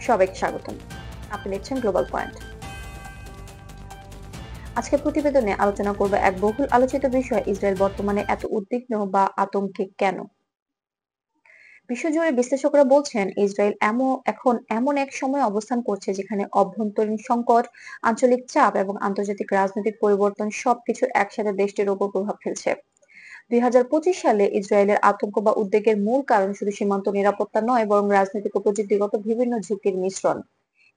সবাইকে স্বাগতম। আপনি দেখছেন গ্লোবাল পয়েন্ট। আজকের প্রতিবেদনে আলোচনা করব এক বহুল আলোচিত বিষয়, ইসরায়েল বর্তমানে এত উদ্বিগ্ন বা আতঙ্কে কেন। বিশ্বজুড়ে বিশ্লেষকরা বলছেন, ইসরায়েল এখন এমন এক সময় অবস্থান করছে যেখানে অভ্যন্তরীণ সংকট, আঞ্চলিক চাপ এবং আন্তর্জাতিক রাজনৈতিক পরিবর্তন সবকিছু একসাথে দেশটির উপর প্রভাব ফেলছে। 2025 সালে ইসরায়েলের আতঙ্ক বা উদ্বেগের মূল কারণ শুধু সীমান্ত নিরাপত্তা নয়, বরং রাজনৈতিক ও প্রযুক্তিগত বিভিন্ন ঝুঁকির মিশ্রণ।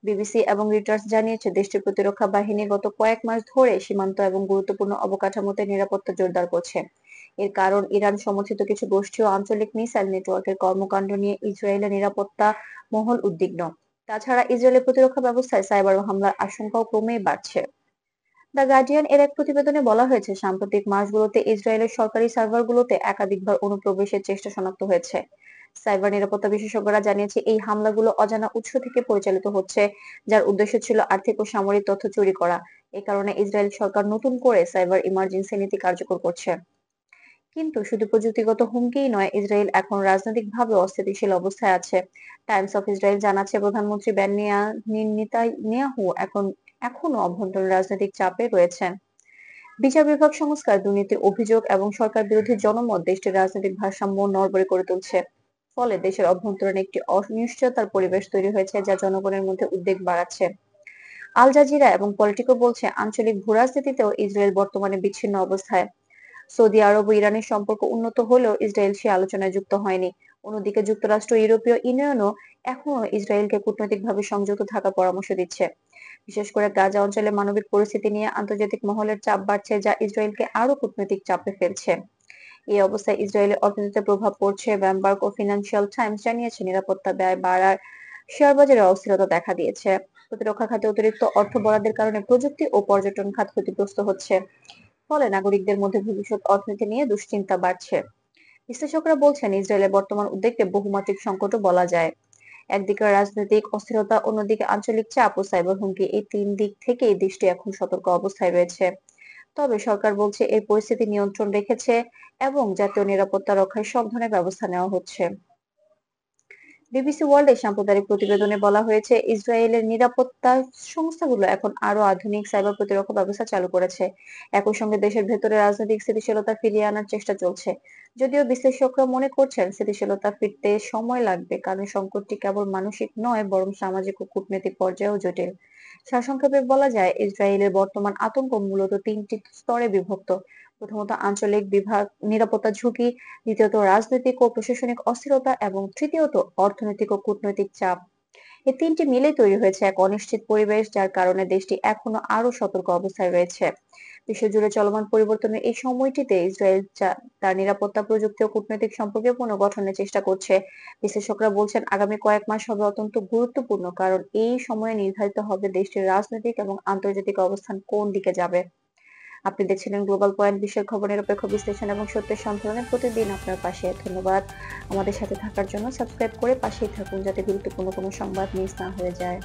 বিবিসি এবং রিটার্স জানিয়েছে, দেশটির প্রতিরক্ষা বাহিনী গত কয়েক মাস ধরে সীমান্ত এবং গুরুত্বপূর্ণ অবকাঠামোতে নিরাপত্তা জোরদার করছে। এর কারণ, ইরান সমর্থিত কিছু গোষ্ঠী ও আঞ্চলিক মিসাইল নেটওয়ার্কের কর্মকাণ্ড নিয়ে ইসরায়েলের নিরাপত্তা মহল উদ্বিগ্ন। তাছাড়া ইসরায়েলের প্রতিরক্ষা ব্যবস্থায় সাইবার হামলার আশঙ্কাও ক্রমেই বাড়ছে। দ্য গার্ডিয়ান এর এক প্রতিবেদনে বলা হয়েছে, সাম্প্রতিক মাসগুলোতে ইসরায়েলের সরকারি সার্ভারগুলোতে একাধিকবার অনুপ্রবেশের চেষ্টা শনাক্ত হয়েছে। সাইবার নিরাপত্তা বিশেষজ্ঞরা জানিয়েছে, এই হামলাগুলো অজানা উৎস থেকে পরিচালিত হচ্ছে, যার উদ্দেশ্য ছিল আর্থিক ও সামরিক তথ্য চুরি করা। এই কারণে ইসরায়েল সরকার নতুন করে সাইবার ইমার্জেন্সি নীতি কার্যকর করছে। কিন্তু শুধু প্রযুক্তিগত হুমকিই নয়, ইসরায়েল এখন রাজনৈতিকভাবে অস্থিতিশীল অবস্থায় আছে। টাইমস অফ ইসরায়েল জানাচ্ছে, প্রধানমন্ত্রী বেনিয়ামিন নেতানিয়াহু এখনো অভ্যন্তরীণ রাজনৈতিক চাপে রয়েছেন। বিচার বিভাগ সংস্কার, দুর্নীতির অভিযোগ এবং সরকার বিরোধী জনমত দেশটির রাজনৈতিক ভারসাম্য নড়বড়ে করে তুলছে। ফলে দেশের অভ্যন্তরীণ একটি অনিশ্চয়তার পরিবেশ তৈরি হয়েছে, যা জনগণের মধ্যে উদ্বেগ বাড়াচ্ছে। আল জাজিরা এবং পলিটিকো বলছে, আঞ্চলিক ভূরাজনীতিতেও ইসরায়েল বর্তমানে বিচ্ছিন্ন অবস্থায়। সৌদি আরব ও ইরানের সম্পর্ক উন্নত হলেও ইসরায়েল সে আলোচনায় যুক্ত হয়নি। অন্যদিকে যুক্তরাষ্ট্র ও ইউরোপীয় ইউনিয়নও এখনো ইসরায়েলকে কূটনৈতিকভাবে সংযুক্ত থাকার পরামর্শ দিচ্ছে। বিশেষ করে গাজা অঞ্চলে মানবিক পরিস্থিতি নিয়ে আন্তর্জাতিক মহলের চাপ বাড়ছে, যা ইসরায়েলকে আরো কূটনৈতিক চাপে ফেলছে। এই অবস্থায় ইসরায়েলের অর্থনীতিতে প্রভাব পড়ছে। ব্লুমবার্গ ও ফিনান্সিয়াল টাইমস জানিয়েছে, নিরাপত্তা ব্যয় বাড়ার শেয়ার বাজারে অস্থিরতা দেখা দিয়েছে। প্রতিরক্ষা খাতে অতিরিক্ত অর্থ বরাদ্দের কারণে প্রযুক্তি ও পর্যটন খাত ক্ষতিগ্রস্ত হচ্ছে। ফলে নাগরিকদের মধ্যে ভবিষ্যৎ অর্থনীতি নিয়ে দুশ্চিন্তা বাড়ছে। বিশ্লেষকরা বলছেন, ইসরায়েলের বর্তমান উদ্বেগকে বহুমাত্রিক সংকটও বলা যায়। একদিকে রাজনৈতিক অস্থিরতা, অন্যদিকে আঞ্চলিক চাপ ও সাইবার হুমকি, এই তিন দিক থেকেই দেশটি এখন সতর্ক অবস্থায় রয়েছে। তবে সরকার বলছে, এই পরিস্থিতি নিয়ন্ত্রণ রেখেছে এবং জাতীয় নিরাপত্তা রক্ষায় সব ধরনের ব্যবস্থা নেওয়া হচ্ছে। বিবিসি ওয়ার্ল্ডের সাম্প্রদায়িক প্রতিবেদনে বলা হয়েছে, ইসরায়েলের নিরাপত্তা সংস্থাগুলো এখন আরো আধুনিক সাইবার প্রতিরক্ষা ব্যবস্থা চালু করেছে। একই সঙ্গে দেশের ভেতরে রাজনৈতিক স্থিতিশীলতা ফিরিয়ে আনার চেষ্টা চলছে। যদিও বিশ্লেষকরা মনে করছেন, স্থিতিশীলতা ফিরতে সময় লাগবে, কারণ সংকটটি কেবল মানসিক নয়, বরং সামাজিক ও কূটনৈতিক পর্যায়েও জটিল। সারসংক্ষেপে বলা যায়, ইসরায়েলের বর্তমান আতঙ্ক মূলত তিনটি স্তরে বিভক্ত। প্রথমত, আঞ্চলিক বিভাগ নিরাপত্তা ঝুঁকি, দ্বিতীয়ত রাজনৈতিক ও প্রশাসনিক অস্থিরতা এবং তৃতীয়ত অর্থনৈতিক ও কূটনৈতিক চাপ। এই তিনটি মিলে তৈরি হয়েছে এক অনিশ্চিত পরিবেশ, যার কারণে দেশটি এখনো আরো সতর্ক অবস্থায় রয়েছে। বিশ্বজুড়ে চলমান পরিবর্তনের এই সময়টিতে ইসরায়েল তার নিরাপত্তা, প্রযুক্তি ও কূটনৈতিক সম্পর্কে পুনর্গঠনের চেষ্টা করছে। বিশ্লেষকরা বলছেন, আগামী কয়েক মাস হবে অত্যন্ত গুরুত্বপূর্ণ, কারণ এই সময়ে নির্ধারিত হবে দেশটির রাজনৈতিক এবং আন্তর্জাতিক অবস্থান কোন দিকে যাবে। আপনি দেখছিলেন গ্লোবাল পয়েন্ট, বিশ্বের খবর নিরপেক্ষ বিশ্লেষণ এবং সত্যের সন্ধানে প্রতিদিন আপনার পাশে। ধন্যবাদ আমাদের সাথে থাকার জন্য। সাবস্ক্রাইব করে পাশেই থাকুন, যাতে গুরুত্বপূর্ণ কোনো সংবাদ মিস না হয়ে যায়।